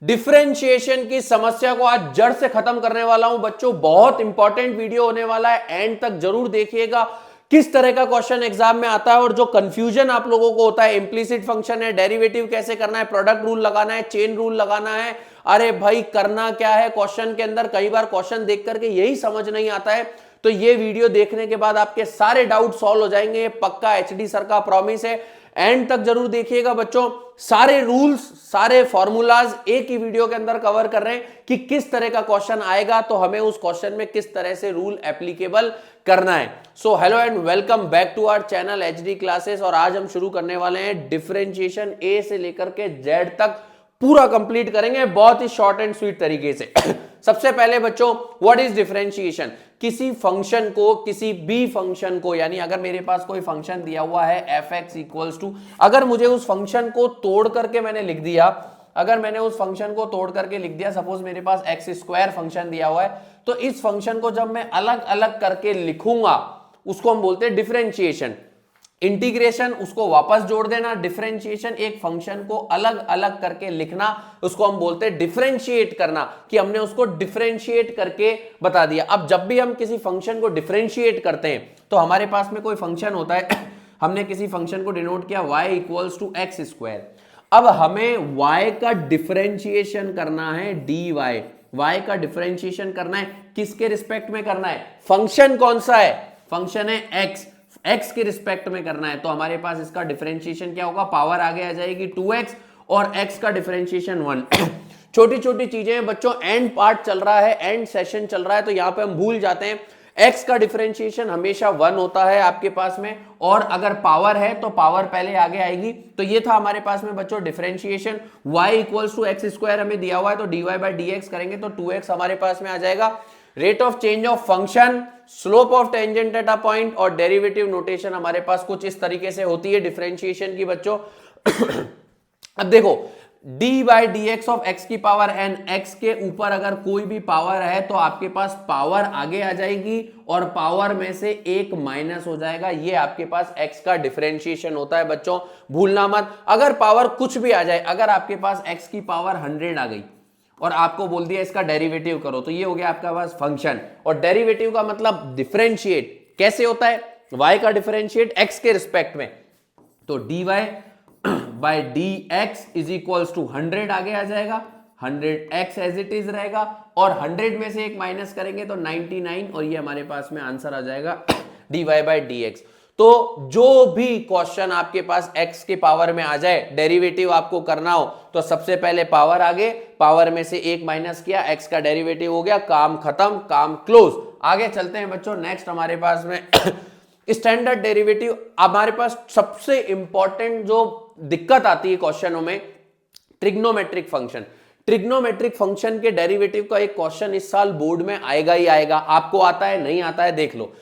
Differentiation की समस्या को आज जड़ से खत्म करने वाला हूं बच्चों। बहुत इंपॉर्टेंट वीडियो होने वाला है, एंड तक जरूर देखिएगा। किस तरह का क्वेश्चन एग्जाम में आता है और जो कंफ्यूजन आप लोगों को होता है, इंप्लिसिट फंक्शन है, डेरिवेटिव कैसे करना है, प्रोडक्ट रूल लगाना है, चेन रूल लगाना है, अरे भाई करना क्या है क्वेश्चन के अंदर। कई बार क्वेश्चन देख करके यही समझ नहीं आता है, तो ये वीडियो देखने के बाद आपके सारे डाउट सॉल्व हो जाएंगे, पक्का एचडी सर का प्रॉमिस है। एंड तक जरूर देखिएगा बच्चों। सारे रूल्स, सारे फॉर्मूलाज एक ही वीडियो के अंदर कवर कर रहे हैं कि किस तरह का क्वेश्चन आएगा तो हमें उस क्वेश्चन में किस तरह से रूल एप्लीकेबल करना है। So hello and welcome back to our channel HD classes. और आज हम शुरू करने वाले हैं डिफरेंशिएशन ए से लेकर के जेड तक पूरा कंप्लीट करेंगे बहुत ही शॉर्ट एंड स्वीट तरीके से। सबसे पहले बच्चों, व्हाट इज डिफरेंशिएशन? किसी फंक्शन को, किसी बी फंक्शन को, यानी अगर मेरे पास कोई फंक्शन दिया हुआ है एफ एक्स इक्वल्स टू, अगर मुझे उस फंक्शन को तोड़ करके मैंने लिख दिया, अगर मैंने उस फंक्शन को तोड़ करके लिख दिया, सपोज मेरे पास एक्स स्क्वायर फंक्शन दिया हुआ है, तो इस फंक्शन को जब मैं अलग अलग करके लिखूंगा उसको हम बोलते हैं डिफरेंशिएशन। इंटीग्रेशन उसको वापस जोड़ देना, डिफरेंशिएशन एक फंक्शन को अलग अलग करके लिखना, उसको हम बोलते हैं डिफरेंशिएट करना, कि हमने उसको डिफरेंशिएट करके बता दिया। अब जब भी हम किसी फंक्शन को डिफरेंशिएट करते हैं तो हमारे पास में कोई फंक्शन होता है, हमने किसी फंक्शन को डिनोट किया y equals to x square. अब हमें y का डिफरेंशिएशन करना है dy, y का डिफरेंशिएशन करना है, किसके रिस्पेक्ट में करना है? फंक्शन कौन सा है? फंक्शन है x, x के रिस्पेक्ट में करना है। तो हमारे पास इसका डिफरेंशिएशन क्या होगा? पावर आगे आ जाएगी 2x और x का डिफरेंशिएशन 1। छोटी छोटी चीजें हैं बच्चों, एंड पार्ट चल रहा है, एंड सेशन चल रहा है, तो यहां पे हम भूल जाते हैं। x का डिफरेंशिएशन हमेशा 1 होता है आपके पास में, और अगर पावर है तो पावर पहले आगे आएगी। तो ये था हमारे पास में बच्चों differentiation. y equals to x square हमें दिया हुआ है, तो dy बाई dx करेंगे तो 2x हमारे पास में आ जाएगा। Rate of change of function, slope of tangent at a point, और डेरिवेटिव नोटेशन हमारे पास कुछ इस तरीके से होती है डिफरेंशिएशन की बच्चों। अब देखो, d by d x of x की पावर n, x के ऊपर अगर कोई भी पावर है तो आपके पास पावर आगे आ जाएगी और पावर में से एक माइनस हो जाएगा। ये आपके पास x का डिफरेंशिएशन होता है बच्चों, भूलना मत। अगर पावर कुछ भी आ जाए, अगर आपके पास x की पावर 100 आ गई और आपको बोल दिया इसका डेरिवेटिव करो, तो ये हो गया आपका पास फंक्शन। और डेरिवेटिव का मतलब डिफरेंशिएट कैसे होता है? y का डिफरेंशिएट x के रिस्पेक्ट में, तो dy by dx is equals to 100 आगे आ जाएगा, 100x एज इट इज रहेगा, और 100 में से एक माइनस करेंगे तो 99, और ये हमारे पास में आंसर आ जाएगा dy बाय dx। तो जो भी क्वेश्चन आपके पास x के पावर में आ जाए, डेरिवेटिव आपको करना हो, तो सबसे पहले पावर आगे, पावर में से एक माइनस किया, x का डेरिवेटिव हो गया, काम खत्म, काम क्लोज। आगे चलते हैं बच्चों, नेक्स्ट हमारे पास में स्टैंडर्ड डेरिवेटिव। हमारे पास सबसे इंपॉर्टेंट जो दिक्कत आती है क्वेश्चनों में, ट्रिग्नोमेट्रिक फंक्शन। ट्रिग्नोमेट्रिक फंक्शन के डेरिवेटिव का एक क्वेश्चन इस साल बोर्ड में आएगा ही आएगा। आपको आता है, नहीं आता है, देख लो।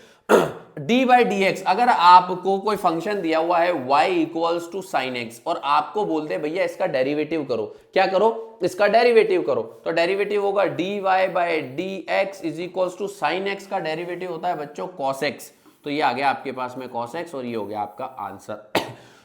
डी बाई डी एक्स, अगर आपको कोई फंक्शन दिया हुआ है y equals to sine x, और आपको बोलते हैं भैया इसका डेरिवेटिव करो, क्या करो? इसका डेरिवेटिव करो, तो डेरिवेटिव होगा dy by d x is equals to sine x का डेरिवेटिव होता है बच्चों cos x। तो ये आ गया आपके पास में cos x, और ये हो गया आपका आंसर।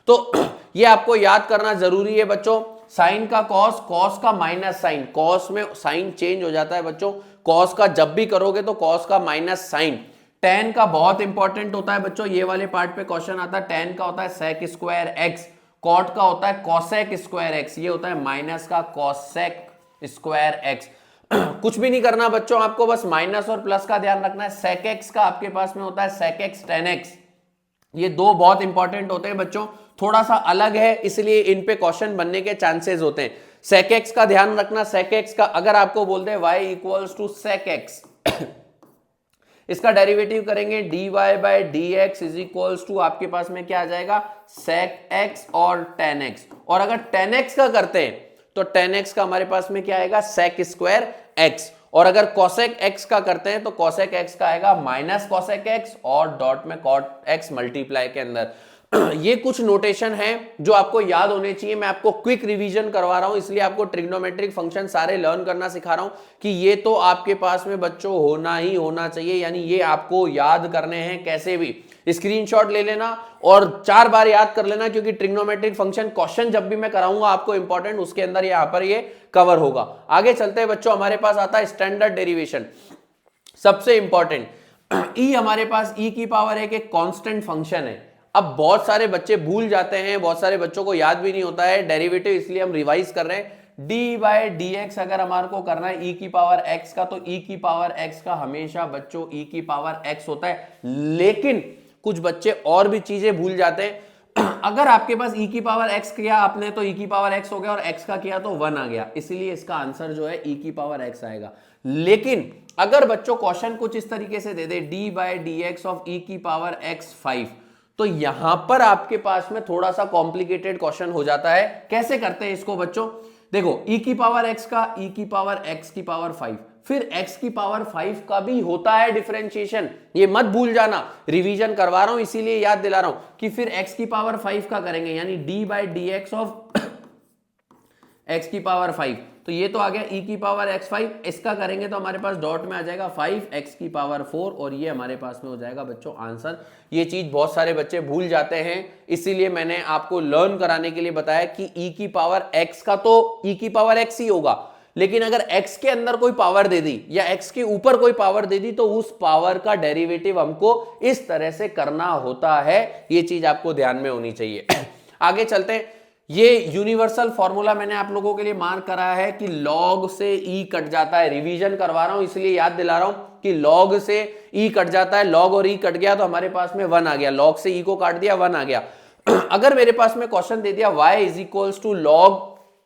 तो ये आपको याद करना जरूरी है बच्चों। साइन का cos, cos का माइनस साइन, cos में साइन चेंज हो जाता है बच्चों। cos का जब भी करोगे तो cos का माइनस साइन। tan का बहुत इंपॉर्टेंट होता है बच्चों, ये वाले पार्ट पे क्वेश्चन आता है। tan का होता है sec स्क्वायर x, cot का होता है cosec स्क्वायर x, ये होता है माइनस का cosec स्क्वायर x। कुछ भी नहीं करना बच्चों, आपको बस माइनस और प्लस का ध्यान रखना है। sec x का आपके पास में होता है sec x tan x। ये दो बहुत इंपॉर्टेंट होते हैं बच्चों, थोड़ा सा अलग है इसलिए इन पे क्वेश्चन बनने के चांसेस होते हैं। sec x का ध्यान रखना, sec x का अगर आपको बोलते हैं y equals to sec x, इसका डेरिवेटिव करेंगे dy by dx is equals to आपके पास में क्या आ जाएगा? sec x और tan x। और अगर tan x का करते हैं तो tan x का हमारे पास में क्या आएगा? sec square x। और अगर cosec x का करते हैं तो cosec x का आएगा माइनस cosec x और डॉट में cot x मल्टीप्लाई के अंदर। ये कुछ नोटेशन है जो आपको याद होने चाहिए। मैं आपको क्विक रिवीजन करवा रहा हूं, इसलिए आपको ट्रिग्नोमेट्रिक फंक्शन सारे लर्न करना सिखा रहा हूं कि ये तो आपके पास में बच्चों होना ही होना चाहिए, यानी ये आपको याद करने हैं कैसे भी। स्क्रीनशॉट ले लेना और 4 बार याद कर लेना, क्योंकि ट्रिग्नोमेट्रिक फंक्शन क्वेश्चन जब भी मैं कराऊंगा आपको इंपॉर्टेंट, उसके अंदर यहां पर ये कवर होगा। आगे चलते हैं बच्चों, हमारे पास आता है स्टैंडर्ड डेरिवेशन, सबसे इंपॉर्टेंट। ई हमारे पास ई की पावर एक कांस्टेंट फंक्शन है। अब बहुत सारे बच्चे भूल जाते हैं, बहुत सारे बच्चों को याद भी नहीं होता है डेरिवेटिव, इसलिए हम रिवाइज कर रहे हैं। डी बाय डी एक्स अगर हमारे को करना है ई की पावर एक्स का, तो ई की पावर एक्स का हमेशा बच्चों ई की पावर एक्स होता है। लेकिन कुछ बच्चे और भी चीजें भूल जाते हैं। अगर आपके पास ई की पावर एक्स किया आपने तो ई की पावर एक्स हो गया, और एक्स का किया तो 1 आ गया, इसीलिए इसका आंसर जो है ई की पावर एक्स आएगा। लेकिन अगर बच्चों क्वेश्चन कुछ इस तरीके से दे दे d by d x of e की पावर एक्स 5, तो यहां पर आपके पास में थोड़ा सा कॉम्प्लिकेटेड क्वेश्चन हो जाता है। कैसे करते हैं इसको बच्चों, देखो ई की पावर एक्स का ई की पावर एक्स की पावर 5, फिर x की पावर 5 का भी होता है डिफरेंशिएशन, ये मत भूल जाना, रिवीजन करवा रहा हूं इसीलिए याद दिला रहा हूं कि फिर x की पावर 5 का करेंगे, यानी d by d x of x की पावर 5, तो ये तो आ गया e की पावर x5, इसका करेंगे तो हमारे पास डॉट में आ जाएगा 5x की पावर 4, और ये हमारे पास में हो जाएगा बच्चों आंसर। ये चीज बहुत सारे बच्चे भूल जाते हैं, इसीलिए मैंने आपको लर्न कराने के लिए बताया कि e की पावर x का तो e की पावर x ही होगा, लेकिन अगर x के अंदर कोई पावर दे दी या x के ऊपर कोई पावर दे दी तो उस पावर का डेरिवेटिव हमको इस तरह से करना होता है। ये चीज आपको ध्यान में होनी चाहिए। आगे चलते हैं, ये यूनिवर्सल फॉर्मूला मैंने आप लोगों के लिए मार्क करा है कि log से e कट जाता है, रिवीजन करवा रहा हूं इसलिए याद दिला रहा हूं कि log से e कट जाता है, log और e कट गया तो हमारे पास में 1 आ गया, log से e को काट दिया 1 आ गया। अगर मेरे पास में क्वेश्चन दे दिया y is equals to log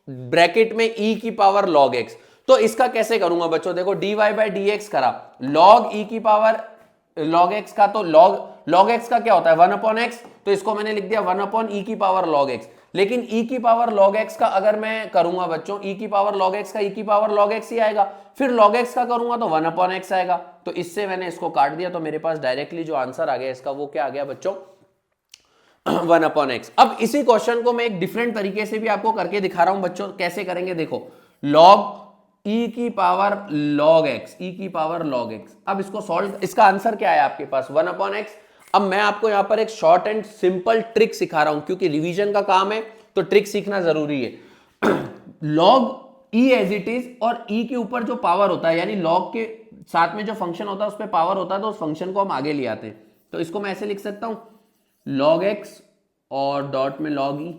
bracket में e की पावर log x, तो इसका कैसे करूंगा बच्चों, देखो dy बाई डी एक्स करा, log e की पावर log x का, तो log x का क्या होता है 1 अपॉन एक्स, तो इसको मैंने लिख दिया 1 अपॉन e की पावर log x। लेकिन e की पावर log x का अगर मैं करूंगा बच्चों, e की पावर log x का e की पावर log x ही आएगा, फिर log x का करूंगा तो 1 अपॉन x आएगा, तो इससे मैंने इसको काट दिया, तो मेरे पास डायरेक्टली जो आंसर आ गया इसका वो क्या आ गया बच्चों 1 अपॉन एक्स। अब इसी क्वेश्चन को मैं एक डिफरेंट तरीके से भी आपको करके दिखा रहा हूं बच्चों, कैसे करेंगे देखो, log e की पावर log x, e की पावर log x, अब इसको सॉल्व, इसका आंसर क्या है आपके पास 1 अपॉन एक्स। अब मैं आपको यहां पर एक शॉर्ट एंड सिंपल ट्रिक सिखा रहा हूं, क्योंकि रिवीजन का काम है तो ट्रिक सीखना जरूरी है। log e as it is, और e के ऊपर जो पावर होता है, यानी log के साथ में जो फंक्शन होता है उस पर पावर होता है, तो उस फंक्शन को हम आगे ले आते हैं, तो इसको मैं ऐसे लिख सकता हूं log x और डॉट में log e,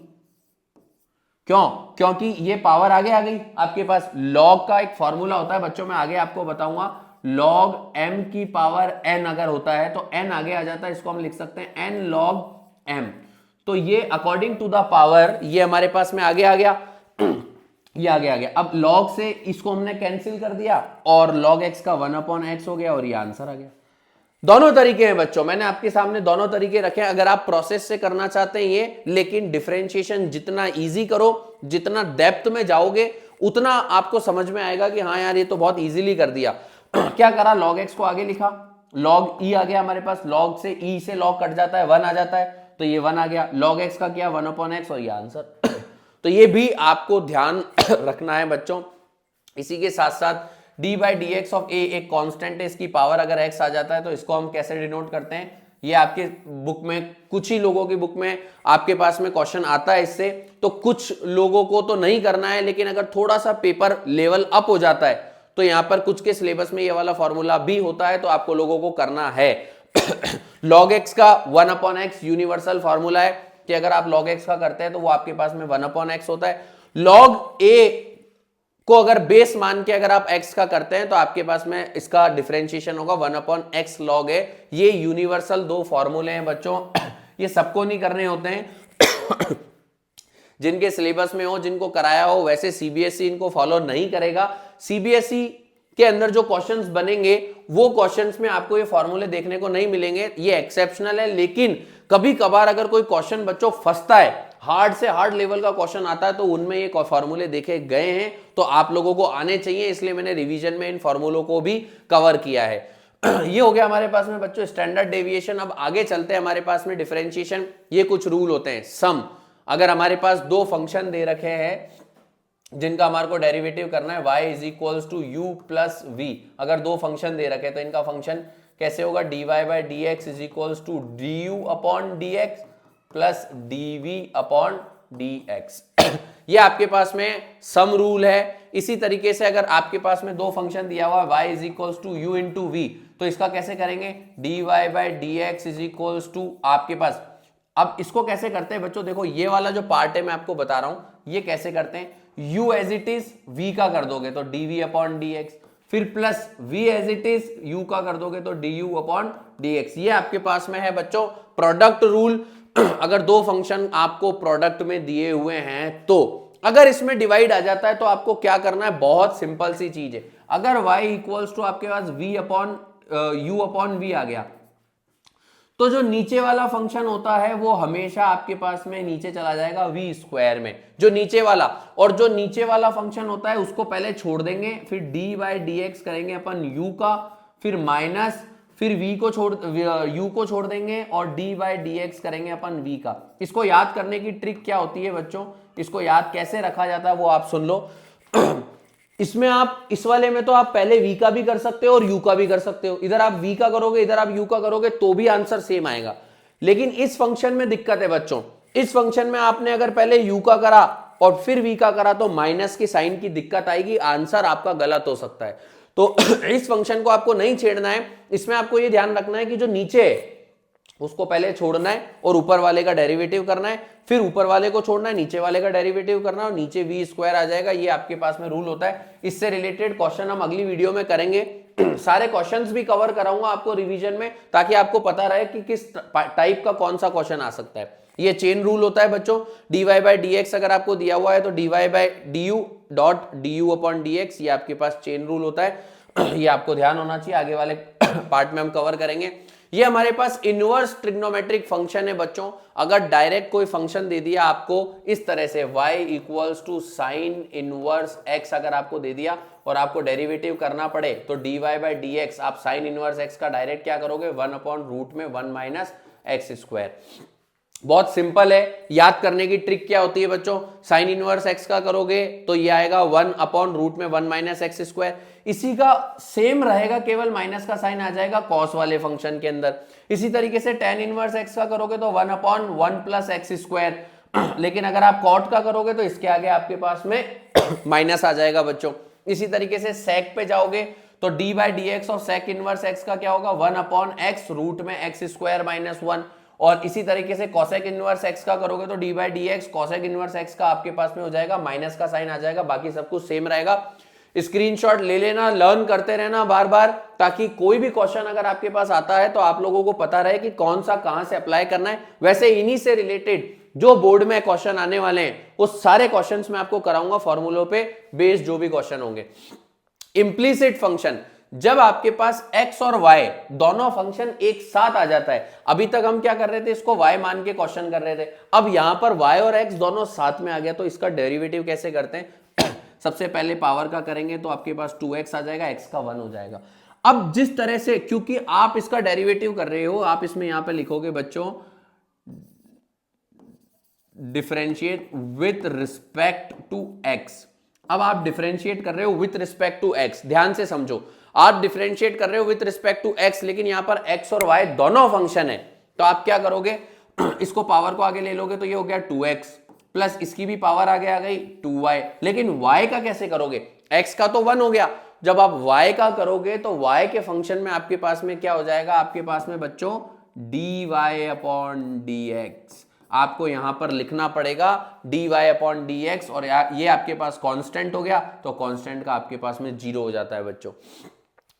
क्यों, क्योंकि ये पावर आगे आ गई आपके पास। log का एक फॉर्मूला होता है बच्चों, मैं आगे आपको बताऊंगा, log m की पावर n अगर होता है तो n आगे आ जाता है, इसको हम लिख सकते हैं n log m, तो ये अकॉर्डिंग टू द पावर ये हमारे पास में आगे आ गया, ये आगे आ गया। अब log से इसको हमने कैंसिल कर दिया और log x का 1 अपॉन एक्स हो गया और ये आंसर आ गया। दोनों तरीके हैं बच्चों, मैंने आपके सामने दोनों तरीके रखे हैं, अगर आप प्रोसेस से करना चाहते हैं ये, लेकिन डिफरेंशिएशन जितना इजी करो, जितना डेप्थ में जाओगे उतना आपको समझ में आएगा कि हाँ यार ये तो बहुत इजीली कर दिया। क्या करा, log x को आगे लिखा, log e आ गया हमारे पास, log से e से log कट जाता है 1 आ जाता है, तो ये 1 आ गया, log x का किया 1 अपॉन एक्स और ये आंसर। तो ये भी आपको ध्यान रखना है बच्चों। इसी के साथ साथ d by d x of a एक कांस्टेंट है, इसकी पावर अगर x आ जाता है तो इसको हम कैसे डिनोट करते हैं, ये आपके बुक में, कुछ ही लोगों की बुक में आपके पास में क्वेश्चन आता है इससे, तो कुछ लोगों को तो नहीं करना है, लेकिन अगर थोड़ा सा पेपर लेवल अप हो जाता है तो यहां पर कुछ के सिलेबस में ये वाला फॉर्मूला भी होता है, तो आपको लोगों को करना है। log x का 1 अपॉन एक्स यूनिवर्सल फॉर्मूला है कि अगर आप log x का करते हैं तो वो आपके पास में 1 अपॉन एक्स होता है। log a को अगर बेस मान के अगर आप x का करते हैं तो आपके पास में इसका डिफरेंशिएशन होगा 1 अपॉन एक्स log a। ये यूनिवर्सल दो फॉर्मूले हैं बच्चों, ये सबको नहीं करने होते हैं। जिनके सिलेबस में हो, जिनको कराया हो, वैसे सीबीएसई इनको फॉलो नहीं करेगा। सीबीएसई के अंदर जो क्वेश्चंस बनेंगे वो क्वेश्चंस में आपको ये फॉर्मूले देखने को नहीं मिलेंगे, ये एक्सेप्शनल है, लेकिन कभी कभार अगर कोई क्वेश्चन बच्चों फंसता है, हार्ड से हार्ड लेवल का क्वेश्चन आता है, तो उनमें ये फॉर्मूले देखे गए हैं, तो आप लोगों को आने चाहिए, इसलिए मैंने रिवीजन में इन फॉर्मूलों को भी कवर किया है। ये हो गया हमारे पास में बच्चों स्टैंडर्ड डेविएशन। अब आगे चलते हैं हमारे पास में डिफरेंशिएशन। ये कुछ रूल होते हैं। सम, अगर हमारे पास दो फंक्शन दे रखे हैं जिनका हमारे को डेरिवेटिव करना है y is equals to u plus v, अगर दो फंक्शन दे रखे हैं तो इनका फंक्शन कैसे होगा, dy by d x is equals to d u upon d x plus d v upon d x. ये आपके पास में सम रूल है। इसी तरीके से अगर आपके पास में दो फंक्शन दिया हुआ y is equals to u into v, तो इसका कैसे करेंगे, dy by d x is equals to आपके पास, अब इसको कैसे करते हैं बच्चों, देखो ये वाला जो पार्ट है मैं आपको बता रहा हूं, ये कैसे करते हैं, u as it is v का कर दोगे तो dv अपॉन dx, फिर plus v as it is u का कर दोगे तो du अपॉन dx। ये आपके पास में है बच्चों प्रोडक्ट रूल। अगर दो फंक्शन आपको प्रोडक्ट में दिए हुए हैं तो अगर इसमें डिवाइड आ जाता है तो आपको क्या करना है, बहुत सिंपल सी चीज है। अगर y इक्वल्स टू आपके पास v upon u upon v आ गया तो जो नीचे वाला फंक्शन होता है वो हमेशा आपके पास में नीचे चला जाएगा v स्क्वायर में, जो नीचे वाला, और जो नीचे वाला फंक्शन होता है उसको पहले छोड़ देंगे, फिर d बाई डी एक्स करेंगे अपन u का, फिर माइनस, फिर v को छोड़ u को छोड़ देंगे और d बाई डी एक्स करेंगे अपन v का। इसको याद करने की ट्रिक क्या होती है बच्चों, इसको याद कैसे रखा जाता है वो आप सुन लो। इसमें आप इस वाले में तो आप पहले v का भी कर सकते हो और u का भी कर सकते हो, इधर आप v का करोगे इधर आप u का करोगे तो भी आंसर सेम आएगा। लेकिन इस फंक्शन में दिक्कत है बच्चों, इस फंक्शन में आपने अगर पहले u का करा और फिर v का करा तो माइनस की साइन की दिक्कत आएगी, आंसर आपका गलत हो सकता है। तो इस फंक्शन को आपको नहीं छेड़ना है, इसमें आपको यह ध्यान रखना है कि जो नीचे है उसको पहले छोड़ना है और ऊपर वाले का डेरिवेटिव करना है, फिर ऊपर वाले को छोड़ना है, नीचे वाले का डेरिवेटिव करना है और नीचे v स्क्वायर आ जाएगा। ये आपके पास में रूल होता है। इससे रिलेटेड क्वेश्चन हम अगली वीडियो में करेंगे। सारे क्वेश्चंस भी कवर कराऊंगा आपको रिवीजन में, ताकि आपको पता रहे कि किस टाइप का कौन सा क्वेश्चन आ सकता है। ये चेन रूल होता है बच्चों। dy बाई डी एक्स अगर आपको दिया हुआ है तो dy by D U dot D u upon d x, ये आपके पास चेन रूल होता है। ये आपको ध्यान होना चाहिए, आगे वाले पार्ट में हम कवर करेंगे। ये हमारे पास इनवर्स ट्रिग्नोमेट्रिक फंक्शन है बच्चों। अगर डायरेक्ट कोई फंक्शन दे दिया आपको इस तरह से y equals to sine inverse x अगर आपको दे दिया और आपको डेरिवेटिव करना पड़े तो dy बाई डी एक्स, आप साइन इनवर्स x का डायरेक्ट क्या करोगे, 1 अपॉन रूट में 1 माइनस एक्स स्क्वायर। बहुत सिंपल है। याद करने की ट्रिक क्या होती है बच्चों, साइन इनवर्स x का करोगे तो ये आएगा 1 अपॉन रूट में 1 माइनस एक्स स्क्वायर। इसी का सेम रहेगा, केवल माइनस का साइन आ जाएगा कॉस वाले फंक्शन के अंदर। इसी तरीके से टेन इनवर्स x का करोगे तो 1 अपॉन 1 प्लस एक्स स्क्वायर। लेकिन अगर आप कॉट का करोगे तो इसके आगे आपके पास में माइनस आ जाएगा बच्चों। इसी तरीके से सेक पे जाओगे तो d बाई डी एक्स और सेक इनवर्स x का क्या होगा, 1 अपॉन एक्स रूट में एक्स स्क्वायर माइनस 1। और इसी तरीके से कॉसेक इनवर्स x का करोगे तो d by d x cosec inverse x का आपके पास में हो जाएगा, माइनस का साइन आ जाएगा, बाकी सब कुछ सेम रहेगा। स्क्रीनशॉट ले लेना, लर्न करते रहना बार बार, ताकि कोई भी क्वेश्चन अगर आपके पास आता है तो आप लोगों को पता रहे कि कौन सा कहां से अप्लाई करना है। वैसे इन्हीं से रिलेटेड जो बोर्ड में क्वेश्चन आने वाले हैं वो सारे क्वेश्चंस मैं आपको कराऊंगा फॉर्मूलों पे बेस्ड जो भी क्वेश्चन होंगे। इम्प्लीसिट फंक्शन, जब आपके पास x और y दोनों फंक्शन एक साथ आ जाता है, अभी तक हम क्या कर रहे थे, इसको y मान के क्वेश्चन कर रहे थे, अब यहां पर y और x दोनों साथ में आ गया तो इसका डेरिवेटिव कैसे करते हैं, सबसे पहले पावर का करेंगे तो आपके पास 2x आ जाएगा, x का 1 हो जाएगा। अब जिस तरह से, क्योंकि आप इसका डेरिवेटिव कर रहे हो, आप इसमें यहां पे लिखोगे बच्चों differentiate with respect to x। अब आप डिफरेंशिएट कर रहे हो विथ रिस्पेक्ट टू x, ध्यान से समझो, आप डिफरेंशिएट कर रहे हो विथ रिस्पेक्ट टू x, लेकिन यहां पर x और y दोनों फंक्शन है, तो आप क्या करोगे, इसको पावर को आगे ले लोगे तो ये हो गया 2x प्लस इसकी भी पावर आगे आ गई 2y। लेकिन y का कैसे करोगे, x का तो 1 हो गया, जब आप y का करोगे तो y के फंक्शन में आपके पास में क्या हो जाएगा, आपके पास में बच्चों dy अपॉन dx। आपको यहां पर लिखना पड़ेगा dy अपॉन dx, और ये आपके पास कांस्टेंट हो गया तो कांस्टेंट का आपके पास में 0 हो जाता है बच्चों।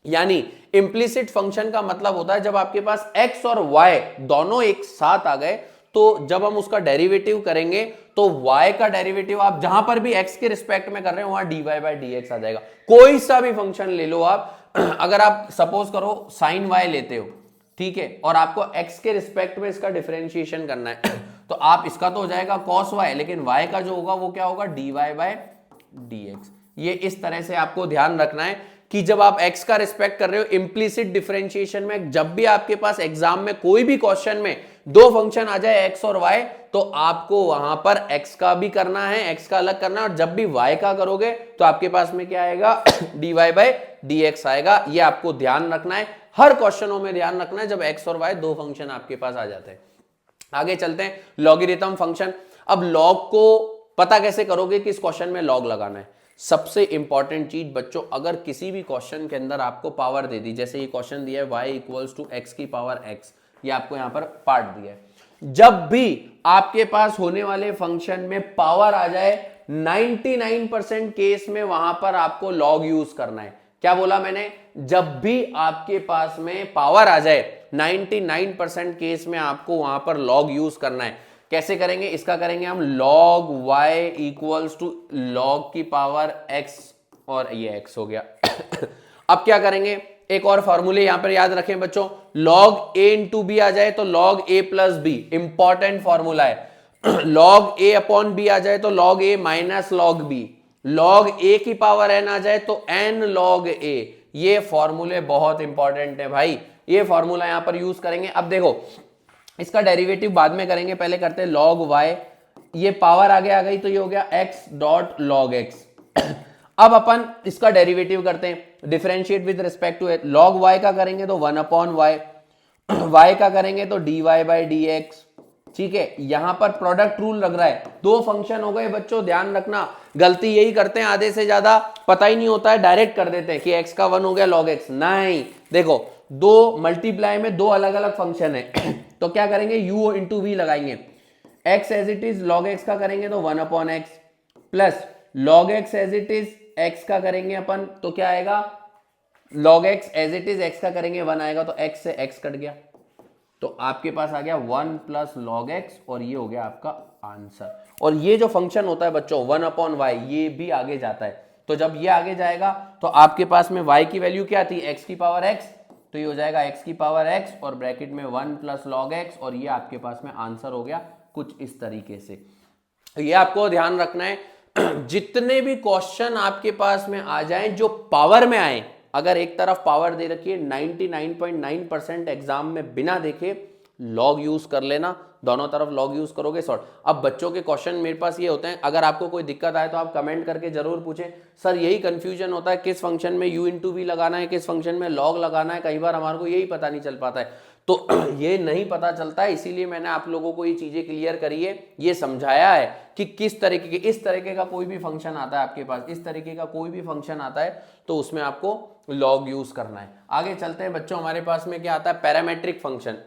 यानी इम्प्लिसिट फंक्शन का मतलब होता है जब आपके पास x और y दोनों एक साथ आ गए तो जब हम उसका डेरिवेटिव करेंगे तो y का डेरिवेटिव आप जहां पर भी x के रिस्पेक्ट में कर रहे हो वहां dy बाई डी एक्स आ जाएगा। कोई सा भी फंक्शन ले लो आप, अगर आप सपोज करो साइन y लेते हो, ठीक है, और आपको x के रिस्पेक्ट में इसका डिफरेंशिएशन करना है तो आप इसका तो हो जाएगा cos y, लेकिन y का जो होगा वो क्या होगा, dy बाई डी एक्स। ये इस तरह से आपको ध्यान रखना है। कि जब आप x का रिस्पेक्ट कर रहे हो इंप्लिसिट डिफरेंशिएशन में, जब भी आपके पास एग्जाम में कोई भी क्वेश्चन में दो फंक्शन आ जाए x और y, तो आपको वहां पर x का भी करना है, x का अलग करना है, और जब भी y का करोगे तो आपके पास में क्या आएगा dy बाई dx आएगा। ये आपको ध्यान रखना है, हर क्वेश्चनों में ध्यान रखना है जब x और y दो फंक्शन आपके पास आ जाते हैं। आगे चलते हैं, लॉगरिथम फंक्शन। अब लॉग को पता कैसे करोगे कि इस क्वेश्चन में लॉग लगाना है? सबसे इंपॉर्टेंट चीज बच्चों, अगर किसी भी क्वेश्चन के अंदर आपको पावर दे दी, जैसे ये क्वेश्चन दिया है y इक्वल्स टू x की पावर x, ये आपको यहां पर पार्ट दिया है, जब भी आपके पास होने वाले फंक्शन में पावर आ जाए 99% केस में वहां पर आपको लॉग यूज करना है। क्या बोला मैंने? जब भी आपके पास में पावर आ जाए 99% केस में आपको वहां पर लॉग यूज करना है। कैसे करेंगे इसका? करेंगे हम log y equals to log की पावर x, और ये x हो गया। अब क्या करेंगे? एक और फॉर्मूले यहां पर याद रखें बच्चों, log a इंटू बी आ जाए तो log a plus b, important formula है। log a अपॉन b आ जाए तो log a minus log b, log a की पावर n आ जाए तो n log a। ये फॉर्मूले बहुत इंपॉर्टेंट है भाई, ये फॉर्मूला यहां पर यूज करेंगे। अब देखो इसका डेरिवेटिव बाद में करेंगे, पहले करते हैं log y, ये पावर आगे आ गई तो ये हो गया x डॉट log x। अब अपन इसका डेरिवेटिव करते हैं, differentiate with respect to log y का करेंगे तो 1 अपॉन y, y का करेंगे तो dy बाई dx। ठीक है, यहां पर प्रोडक्ट रूल लग रहा है, दो फंक्शन हो गए बच्चों, ध्यान रखना। गलती यही करते हैं आधे से ज्यादा, पता ही नहीं होता है, डायरेक्ट कर देते हैं कि x का 1 हो गया log x। नहीं, देखो दो मल्टीप्लाई में दो अलग अलग फंक्शन है तो क्या करेंगे, u इंटू वी लगाएंगे, x as it is log x का करेंगे तो 1 upon x, plus log x as it is x का करेंगे अपन तो क्या आएगा, log x as it is x का करेंगे 1 आएगा, तो x से x कट गया, तो आपके पास आ गया 1 प्लस log x, और ये हो गया आपका आंसर। और ये जो फंक्शन होता है बच्चों 1 अपॉन y, ये भी आगे जाता है, तो जब ये आगे जाएगा तो आपके पास में y की वैल्यू क्या थी, x की पावर x, तो ये हो जाएगा x की पावर x और ब्रैकेट में 1 प्लस log x, और ये आपके पास में आंसर हो गया कुछ इस तरीके से। ये आपको ध्यान रखना है, जितने भी क्वेश्चन आपके पास में आ जाएं जो पावर में आए, अगर एक तरफ पावर दे रखी है 99.9% एग्जाम में बिना देखे लॉग यूज कर लेना, दोनों तरफ लॉग यूज करोगे सॉर्ट। अब बच्चों के क्वेश्चन मेरे पास ये होते हैं, अगर आपको कोई दिक्कत आए तो आप कमेंट करके जरूर पूछें, सर यही कंफ्यूजन होता है किस फंक्शन में u इंटू वी लगाना है, किस फंक्शन में लॉग लगाना है, कई बार हमारे को यही पता नहीं चल पाता है। तो ये नहीं पता चलता है, इसीलिए मैंने आप लोगों को ये चीजें क्लियर करी है, ये समझाया है कि किस तरीके के, इस तरीके का कोई भी फंक्शन आता है आपके पास, इस तरीके का कोई भी फंक्शन आता है तो उसमें आपको लॉग यूज करना है। आगे चलते हैं बच्चों, हमारे पास में क्या आता है, parametric function.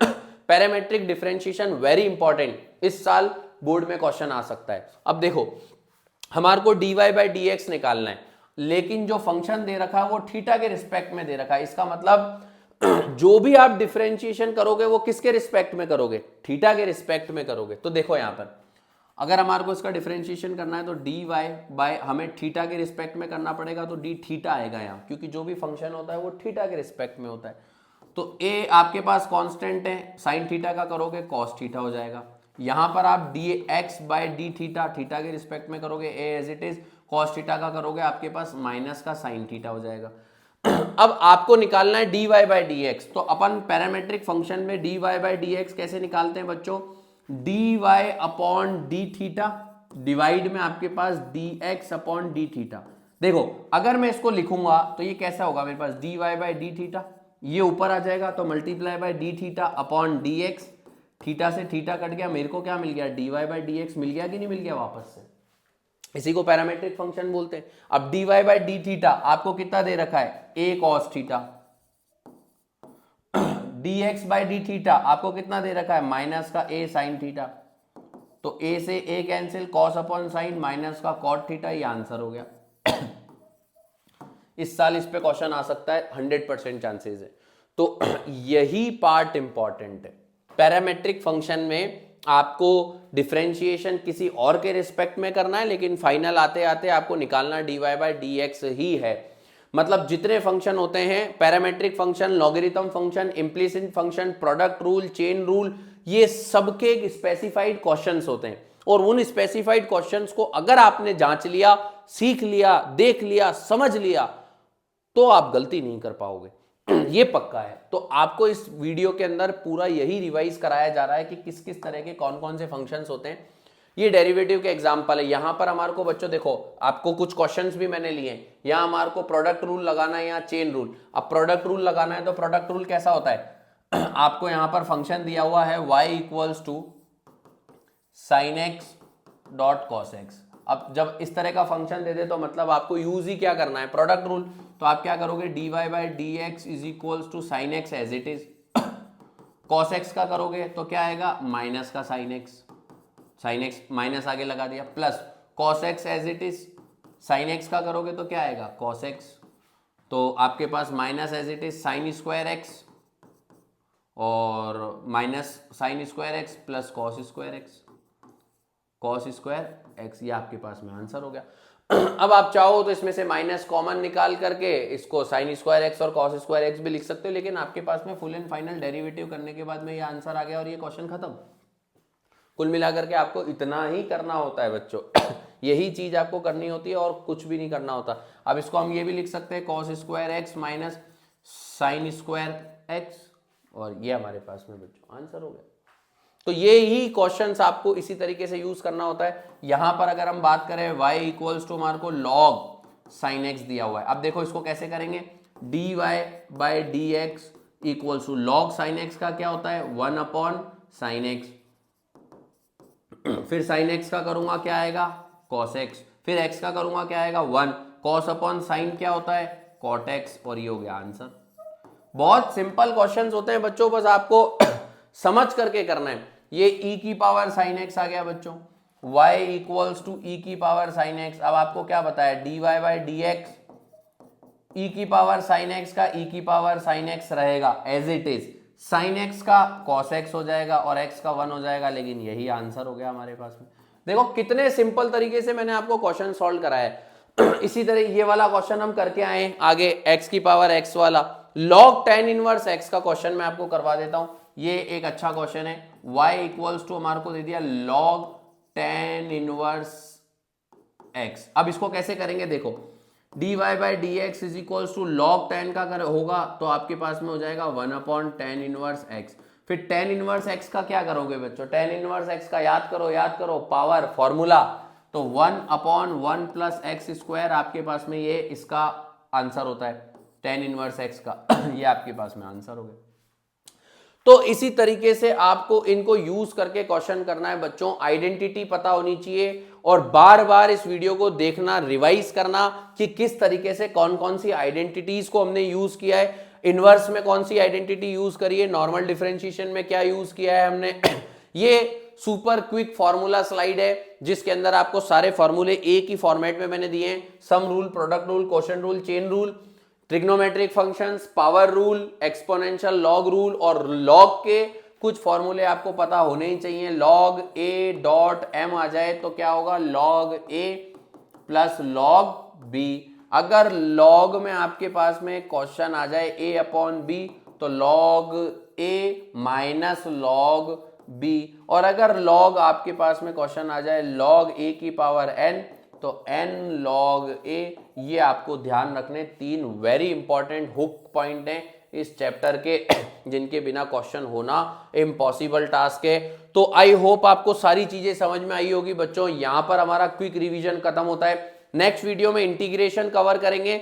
Parametric differentiation very important, इस साल बोर्ड में क्वेश्चन आ सकता है। अब देखो हमारे को dy बाई dx निकालना है, लेकिन जो फंक्शन दे रखा है वो थीटा के रिस्पेक्ट में दे रखा है, इसका मतलब जो भी आप डिफरेंशिएशन करोगे वो किसके रिस्पेक्ट में करोगे, थीटा के रिस्पेक्ट में करोगे। तो देखो यहां पर अगर हमारे को इसका डिफरेंशिएशन करना है तो dy बाय हमें थीटा के रिस्पेक्ट में करना पड़ेगा, तो d थीटा आएगा यहाँ, क्योंकि जो भी फंक्शन होता है वो थीटा के रिस्पेक्ट में होता है। तो a आपके पास कांस्टेंट है, साइन थीटा का करोगे कॉस थीटा हो जाएगा। यहां पर आप dx by d theta, theta के रिस्पेक्ट में करोगे a as it is, cos theta का करोगे आपके पास माइनस का साइन थीटा हो जाएगा। अब आपको निकालना है dy बाई dx, तो अपन पैरामेट्रिक फंक्शन में dy बाई dx कैसे निकालते हैं बच्चों, dy upon D theta divide में आपके पास dx अपॉन डी थीटा। देखो अगर मैं इसको लिखूंगा तो ये कैसा होगा, मेरे पास dy बाई डी थीटा, ये ऊपर आ जाएगा तो multiply by D theta upon dx, theta से थीटा कट गया, मेरे को क्या मिल गया, dy बाई dx मिल गया कि नहीं मिल गया वापस से, इसी को पैरामेट्रिक फंक्शन बोलते हैं। अब dy बाई डी थीटा आपको कितना दे रखा है, a cos theta, dx by D theta आपको कितना दे रखा है, माइनस का a sin थीटा, तो a से a cancel, cos upon sine minus का cot थीटा, ये आंसर हो गया। इस साल इस पे क्वेश्चन आ सकता है, 100% चांसेस है। तो यही पार्ट इंपॉर्टेंट है, पैरामेट्रिक फंक्शन में आपको डिफरेंशिएशन किसी और के रिस्पेक्ट में करना है, लेकिन फाइनल आते आते आपको निकालना dy बाई dx ही है। मतलब जितने फंक्शन होते हैं, parametric function, logarithm function, implicit function, product rule, chain rule, ये सबके स्पेसिफाइड क्वेश्चंस होते हैं, और उन स्पेसिफाइड क्वेश्चंस को अगर आपने जांच लिया, सीख लिया, देख लिया, समझ लिया, तो आप गलती नहीं कर पाओगे। ये पक्का है। तो आपको इस वीडियो के अंदर पूरा यही रिवाइज कराया जा रहा है कि किस किस तरह के कौन कौन से फंक्शंस होते हैं। ये डेरिवेटिव के एग्जांपल है। यहां पर हमारे को बच्चों देखो, आपको कुछ क्वेश्चंस भी मैंने लिए हैं। यहां हमारे को प्रोडक्ट रूल लगाना है या चेन रूल। अब प्रोडक्ट रूल लगाना है तो प्रोडक्ट रूल कैसा होता है, आपको यहां पर फंक्शन दिया हुआ है y equals to sine x dot cos x. अब जब इस तरह का फंक्शन दे दे तो मतलब आपको यूज ही क्या करना है, प्रोडक्ट रूल। तो आप क्या करोगे, dy by d x is equals to sine x as it is. Cos x का करोगे तो क्या आएगा, माइनस का sine x, sine x minus आगे लगा दिया, plus cos x as it is. Sine x का करोगे तो क्या आएगा, कॉस एक्स। तो आपके पास minus as it is sine square x और minus sine square x plus cos square x, cos square x. ये आपके पास में आंसर हो गया। अब आप चाहो तो इसमें से माइनस कॉमन निकाल करके इसको साइन स्क्वायर एक्स और कॉस स्क्वायर एक्स भी लिख सकते हो, लेकिन आपके पास में फुल एंड फाइनल डेरिवेटिव करने के बाद में ये आंसर आ गया और ये क्वेश्चन खत्म। कुल मिलाकर के आपको इतना ही करना होता है बच्चों। यही चीज आपको करनी होती है और कुछ भी नहीं करना होता। अब इसको हम ये भी लिख सकते हैं, cos square x minus sine square x, और ये हमारे पास में बच्चों आंसर हो गया। तो ये ही क्वेश्चंस आपको इसी तरीके से यूज करना होता है। यहां पर अगर हम बात करें y इक्वल्स टू हमारे को log साइन एक्स दिया हुआ है। अब देखो इसको कैसे करेंगे, dy by d x equals to log sine x का क्या होता है, 1 अपॉन साइन एक्स। फिर साइन एक्स का करूंगा क्या आएगा, कॉस एक्स। फिर एक्स का करूंगा क्या आएगा, 1। कॉस अपॉन साइन क्या होता है, कॉट एक्स, और ये हो गया आंसर। बहुत सिंपल क्वेश्चंस होते हैं बच्चों, बस आपको समझ करके करना है। ये e की पावर साइन एक्स आ गया बच्चों, y इक्वल्स टू e की पावर साइन एक्स। अब आपको क्या बताया, dy by d x, e की पावर साइन एक्स का e की पावर साइन एक्स रहेगा as it is, sine x का cos x हो जाएगा और x का 1 हो जाएगा, लेकिन यही आंसर हो गया हमारे पास में। देखो कितने सिंपल तरीके से मैंने आपको क्वेश्चन सॉल्व कराया है। इसी तरह ये वाला क्वेश्चन हम करके आए आगे, x की पावर x वाला log tan इनवर्स x का क्वेश्चन मैं आपको करवा देता हूं। ये एक अच्छा क्वेश्चन है। y इक्वल्स टू हमारे को दे दिया log tan इनवर्स x। अब इसको कैसे करेंगे, देखो dy by d x is equals to log ten का होगा तो आपके पास में हो जाएगा 1 अपॉन टेन इनवर्स एक्स। फिर टेन इनवर्स एक्स का क्या करोगे बच्चों, टेन इनवर्स एक्स का याद करो पावर फॉर्मूला, तो 1 अपॉन 1 प्लस एक्स स्क्वायर आपके पास में ये इसका आंसर होता है, टेन इनवर्स एक्स का। ये आपके पास में आंसर हो गया। तो इसी तरीके से आपको इनको यूज करके क्वेश्चन करना है बच्चों। आइडेंटिटी पता होनी चाहिए और बार बार इस वीडियो को देखना, रिवाइज करना कि किस तरीके से कौन कौन सी आइडेंटिटीज को हमने यूज किया है। इनवर्स में कौन सी आइडेंटिटी यूज करी है, नॉर्मल डिफरेंशिएशन में क्या यूज किया है हमने। ये सुपर क्विक फॉर्मूला स्लाइड है जिसके अंदर आपको सारे फॉर्मूले एक ही फॉर्मेट में मैंने दिए हैं, sum rule, product rule, quotient rule, chain rule, trigonometric functions, power rule, exponential log rule, और लॉग के कुछ फॉर्मूले आपको पता होने ही चाहिए। लॉग ए डॉट एम आ जाए तो क्या होगा, लॉग ए प्लस लॉग बी। अगर लॉग में आपके पास में क्वेश्चन आ जाए ए अपॉन बी तो लॉग ए माइनस लॉग बी, और अगर लॉग आपके पास में क्वेश्चन आ जाए लॉग ए की पावर एन तो n log a। ये आपको ध्यान रखने 3 वेरी इंपॉर्टेंट हुक पॉइंट हैं इस चैप्टर के, जिनके बिना क्वेश्चन होना इम्पॉसिबल टास्क है। तो आई होप आपको सारी चीजें समझ में आई होगी बच्चों। यहां पर हमारा क्विक रिवीजन खत्म होता है। नेक्स्ट वीडियो में इंटीग्रेशन कवर करेंगे,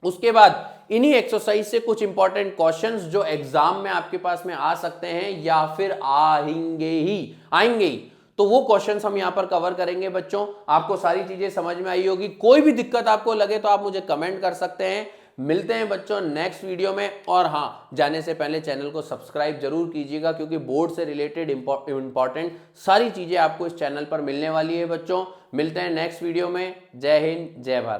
उसके बाद इन्हीं एक्सरसाइज से कुछ इंपॉर्टेंट क्वेश्चंस जो एग्जाम में आपके पास में आ सकते हैं या फिर आएंगे ही, तो वो क्वेश्चंस हम यहां पर कवर करेंगे बच्चों। आपको सारी चीजें समझ में आई होगी। कोई भी दिक्कत आपको लगे तो आप मुझे कमेंट कर सकते हैं। मिलते हैं बच्चों नेक्स्ट वीडियो में। और हाँ, जाने से पहले चैनल को सब्सक्राइब जरूर कीजिएगा क्योंकि बोर्ड से रिलेटेड इंपॉर्टेंट सारी चीजें आपको इस चैनल पर मिलने वाली है बच्चों। मिलते हैं नेक्स्ट वीडियो में। जय हिंद, जय भारत।